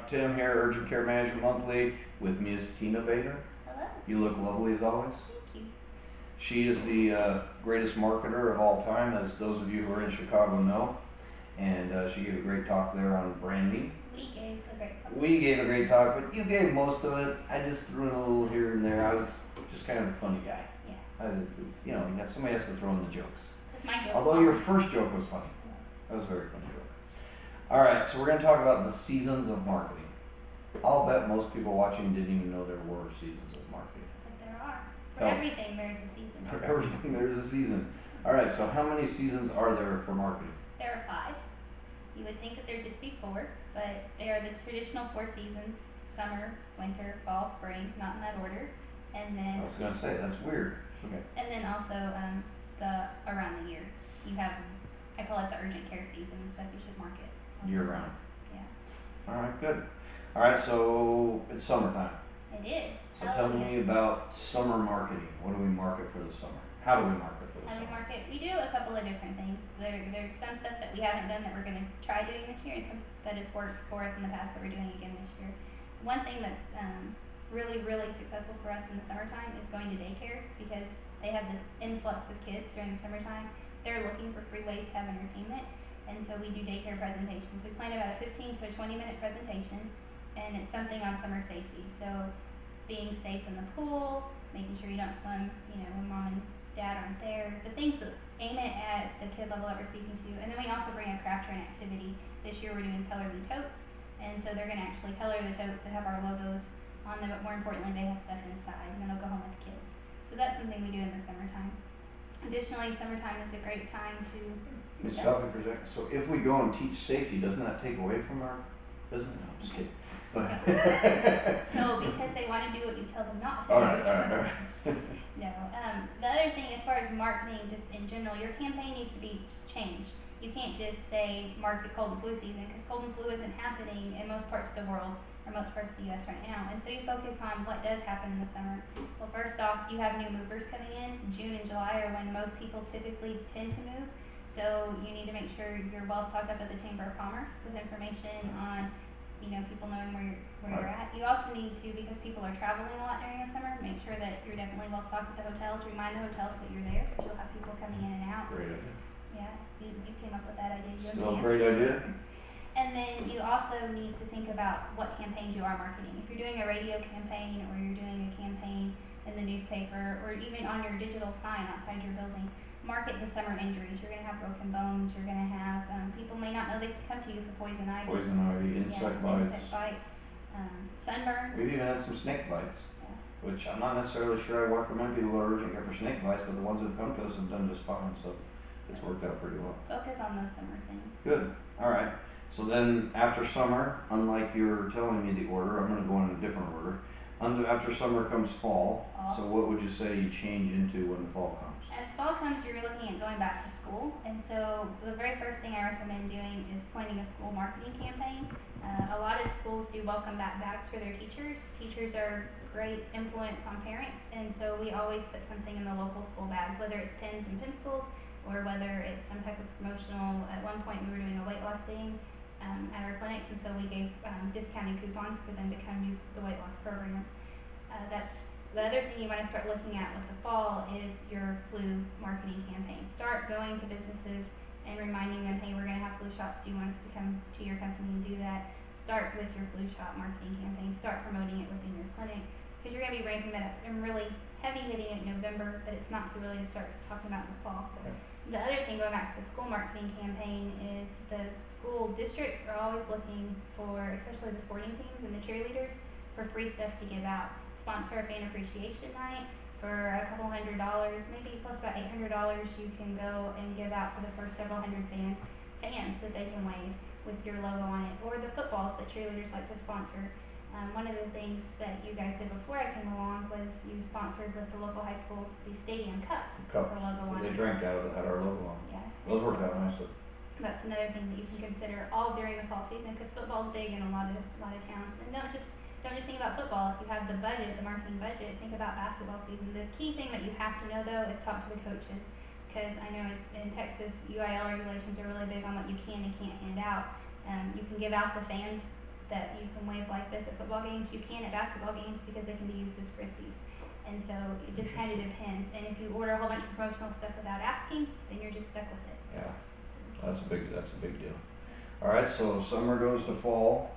Tim here, Urgent Care Management Monthly. With me is Tina Bader. Hello. You look lovely as always. Thank you. She is the greatest marketer of all time, as those of you who are in Chicago know. And she gave a great talk there on branding. We gave a great talk. We gave a great talk, but you gave most of it. I just threw in a little here and there. I was just kind of a funny guy. Yeah. Somebody has to throw in the jokes. That's my joke. Although your first joke was funny. That was a very funny joke. All right, so we're going to talk about the seasons of marketing. I'll bet most people watching didn't even know there were seasons of marketing. But there are. For everything, there's a season. For everything, there's a season. All right, so how many seasons are there for marketing? There are 5. You would think that there'd just be 4, but they are the traditional 4 seasons: summer, winter, fall, spring, not in that order. And then I was going to say, that's weird. Okay. And then also the around the year. You have, I call it the urgent care season, so you should market. Year round. Yeah. All right, good. All right, so it's summertime. It is. So tell me about summer marketing. What do we market for the summer? How do we market for the How do we summer? market? We do a couple of different things. There's some stuff that we haven't done that we're going to try doing this year, and some that has worked for us in the past that we're doing again this year. One thing that's really, really successful for us in the summertime is going to daycares, because they have this influx of kids during the summertime. They're looking for free ways to have entertainment, and so we do daycare presentations. We plan about a 15 to a 20-minute presentation, and it's something on summer safety. So being safe in the pool, making sure you don't swim, when mom and dad aren't there. The things that aim it at the kid level that we're speaking to. And then we also bring a craft or an activity. This year we're doing color the totes, and so they're going to actually color the totes that have our logos on them, but more importantly, they have stuff inside, and then they'll go home with the kids. So that's something we do in the summertime. Additionally, summertime is a great time to... Let me stop you for a second. So if we go and teach safety, doesn't that take away from our business? No, I'm just kidding. No, because they want to do what you tell them not to. All right. No. The other thing, as far as marketing, just in general, your campaign needs to be changed. You can't just say market cold and flu season, because cold and flu isn't happening in most parts of the world, or most parts of the U.S. right now. And so you focus on what does happen in the summer. Well, first off, you have new movers coming in. June and July are when most people typically tend to move. So you need to make sure you're well stocked up at the Chamber of Commerce with information on, people knowing where you're at. You also need to, because people are traveling a lot during the summer, make sure that you're definitely well stocked at the hotels. Remind the hotels that you're there, because you'll have people coming in and out. Great idea. Yeah, you came up with that idea. Still a great idea. And then you also need to think about what campaigns you are marketing. If you're doing a radio campaign, or you're doing a campaign in the newspaper, or even on your digital sign outside your building, market the summer injuries. You're going to have broken bones. You're going to have people may not know they can come to you for poison ivy. Poison ivy, insect bites. Insect bites, sunburns. We've even had some snake bites, Yeah. which I'm not necessarily sure I recommend people who are urgent care for snake bites, but the ones that have come to us have done just fine, so it's worked out pretty well. Focus on those summer things. Good. All right. So then after summer, unlike you're telling me the order, I'm going to go in a different order. After summer comes fall. So what would you say you change into when the fall comes? As fall comes, you're looking at going back to school, and so the very first thing I recommend doing is planning a school marketing campaign. A lot of schools do welcome back bags for their teachers. Teachers are great influence on parents, and so we always put something in the local school bags, whether it's pens and pencils, or whether it's some type of promotional. At one point we were doing a weight loss thing at our clinics, and so we gave discounted coupons for them to come use the weight loss program. That's the other thing you want to start looking at with the fall is your flu marketing campaign. Start going to businesses and reminding them, hey, we're going to have flu shots. Do you want us to come to your company and do that? Start with your flu shot marketing campaign. Start promoting it within your clinic, because you're going to be ramping that up and really heavy hitting it in November, but it's not too early to start talking about in the fall. Okay. The other thing, going back to the school marketing campaign, is the school districts are always looking for, especially the sporting teams and the cheerleaders, for free stuff to give out. Sponsor a fan appreciation night for a couple $100, maybe plus about $800. You can go and give out for the first several hundred fans that they can wave with your logo on it, or the footballs that cheerleaders like to sponsor. One of the things that you guys did before I came along was you sponsored with the local high schools the stadium cups with the logo on it. They drank out of it, had our logo on. Yeah. Those worked out nicely. That's another thing that you can consider all during the fall season, because football's big in a lot of towns. And don't just think about football. If you have the budget, the marketing budget, think about basketball season. The key thing that you have to know, though, is talk to the coaches, because I know in Texas, UIL regulations are really big on what you can and can't hand out. You can give out the fans that you can wave like this at football games, you can at basketball games because they can be used as frisbees. And so it just kind of depends. And if you order a whole bunch of promotional stuff without asking, then you're just stuck with it. Yeah, that's a big deal. All right, so summer goes to fall.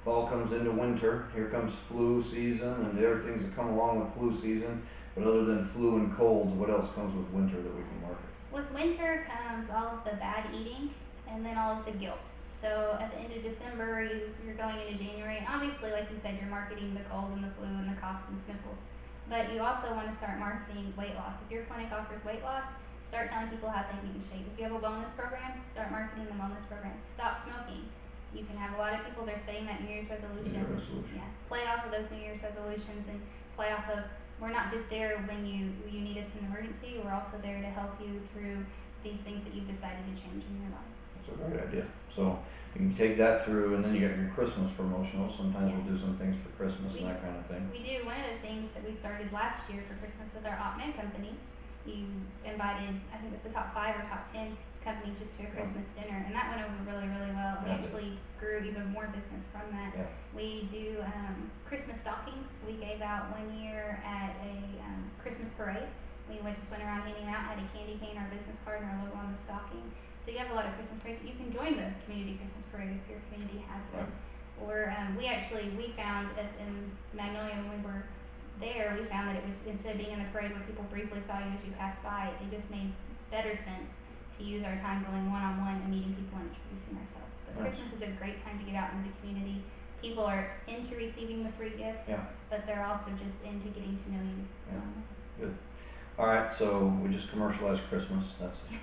Fall comes into winter. Here comes flu season and the other things that come along with flu season. But other than flu and colds, what else comes with winter that we can market? With winter comes all of the bad eating and then all of the guilt. So at the end of December, you're going into January. Obviously, like you said, you're marketing the cold and the flu and the coughs and sniffles. But you also want to start marketing weight loss. If your clinic offers weight loss, start telling people how they can shave. If you have a wellness program, start marketing the wellness program. Stop smoking. You can have a lot of people, they're saying that New Year's resolution. Yeah, play off of those New Year's resolutions and play off of, we're not just there when you need us in an emergency, we're also there to help you through these things that you've decided to change in your life. That's a great idea. So you can take that through, and then you got your Christmas promotional. Sometimes we'll do some things for Christmas and that kind of thing. We do. One of the things that we started last year for Christmas with our op-med companies, you invited, I think it was the top 5 or top 10 companies just to a Christmas dinner, and that went over really, really well. We actually grew even more business from that. Yeah. We do Christmas stockings. We gave out one year at a Christmas parade. We just went around handing out, had a candy cane, our business card, and our logo on the stocking. So you have a lot of Christmas parades. You can join the community Christmas parade if your community has one. Or we found that in Magnolia when we were there, we found that it was, instead of being in the parade where people briefly saw you as you passed by, it just made better sense to use our time going one-on-one and meeting people and introducing ourselves. But Christmas is a great time to get out into the community. People are into receiving the free gifts, but they're also just into getting to know you. Good. All right, so we just commercialized Christmas. That's I'm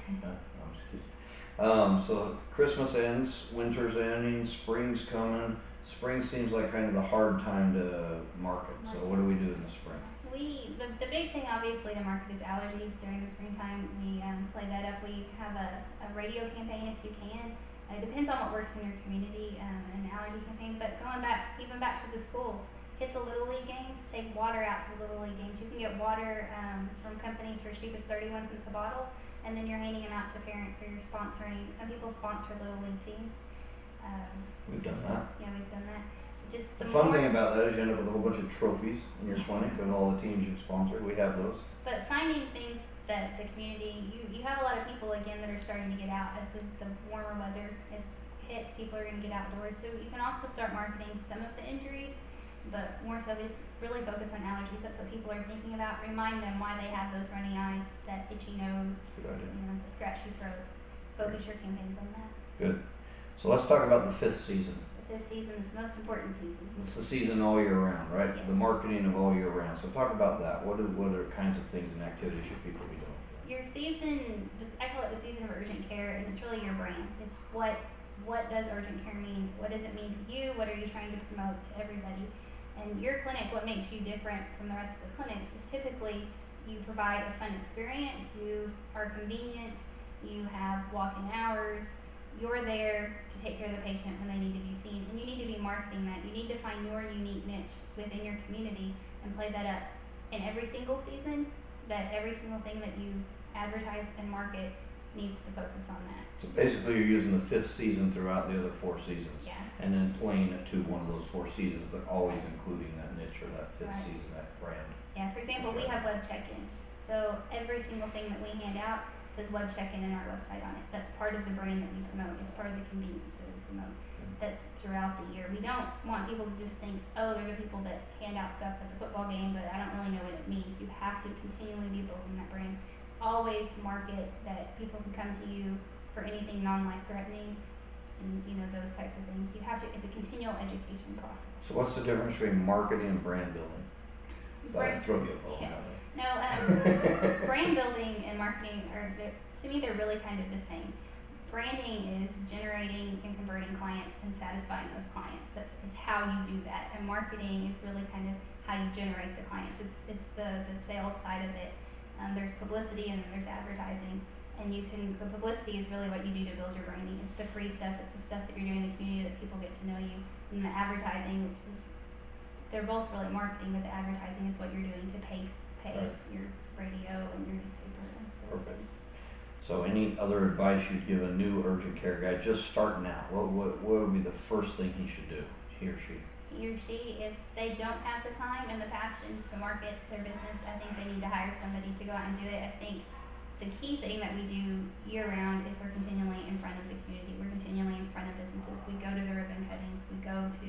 just kidding. So Christmas ends, winter's ending, spring's coming. Spring seems like kind of the hard time to market. So what do we do in the spring? The big thing obviously to market is allergies during the springtime. We play that up. We have a radio campaign if you can. It depends on what works in your community, an allergy campaign. But going back, even back to the schools, hit the Little League games, take water out to the Little League games. You can get water from companies for as cheap as 31 cents a bottle, and then you're handing them out to parents or you're sponsoring. Some people sponsor Little League teams. We've done that. Yeah, we've done that. Just the fun thing about that is you end up with a whole bunch of trophies in your clinic and all the teams you've sponsored. We have those. But finding things that the community, you have a lot of people again that are starting to get out as the warmer weather hits. People are going to get outdoors, so you can also start marketing some of the injuries, but more so just really focus on allergies. That's what people are thinking about. Remind them why they have those runny eyes, that itchy nose, the scratchy throat. Focus your campaigns on that. Good. So let's talk about the 5th season. The 5th season is the most important season. It's the season all year round, right? Yes. The marketing of all year round. So talk about that. What are kinds of things and activities should people be doing? Your season, I call it the season of urgent care, and it's really your brand. It's what does urgent care mean? What does it mean to you? What are you trying to promote to everybody? And your clinic, what makes you different from the rest of the clinics is typically you provide a fun experience, you are convenient, you have walk-in hours, you're there to take care of the patient when they need to be seen, and you need to be marketing that. You need to find your unique niche within your community and play that up. In every single season, that every single thing that you advertise and market needs to focus on that. So basically you're using the 5th season throughout the other 4 seasons. Yeah. And then playing it to one of those 4 seasons, but always including that niche or that 5th season, that brand. Yeah, for example, we have web check-in. So every single thing that we hand out says web check-in in our website on it. That's part of the brand that we promote. It's part of the convenience that we promote. That's throughout the year. We don't want people to just think, oh, they're the people that hand out stuff at the football game, but I don't really know what it means. You have to continually be building that brand. Always market that people can come to you for anything non-life threatening and those types of things. You have to, it's a continual education process. So what's the difference between marketing and brand building? I'd throw you a ball. Yeah. No, brand building and marketing to me, they're really kind of the same. Branding is generating and converting clients and satisfying those clients. It's how you do that. And marketing is really kind of how you generate the clients. It's the sales side of it. There's publicity and then there's advertising. And the publicity is really what you do to build your branding. It's the free stuff. It's the stuff that you're doing in the community that people get to know you. And the advertising, which is, they're both really marketing, but the advertising is what you're doing to pay your radio and your newspaper. Perfect. So any other advice you'd give a new urgent care guy just starting out? What would be the first thing he should do? he or she. He or she, if they don't have the time and the passion to market their business, I think they need to hire somebody to go out and do it. I think the key thing that we do year round is we're continually in front of the community. We're continually in front of businesses. We go to the ribbon cuttings. We go to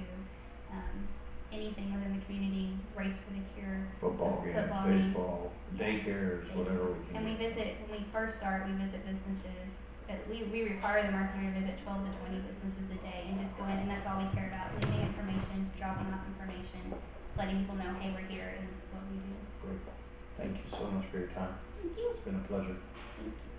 anything within the community, Race for the Cure, Football games, football games, baseball, daycares, whatever we and can. we visit, when we first start, we visit businesses. We require the marketer to visit 12 to 20 businesses a day and just go in, and that's all we care about, leaving information, dropping off information, letting people know, hey, we're here and this is what we do. Great. Thank you so much for your time. Thank you. It's been a pleasure. Thank you.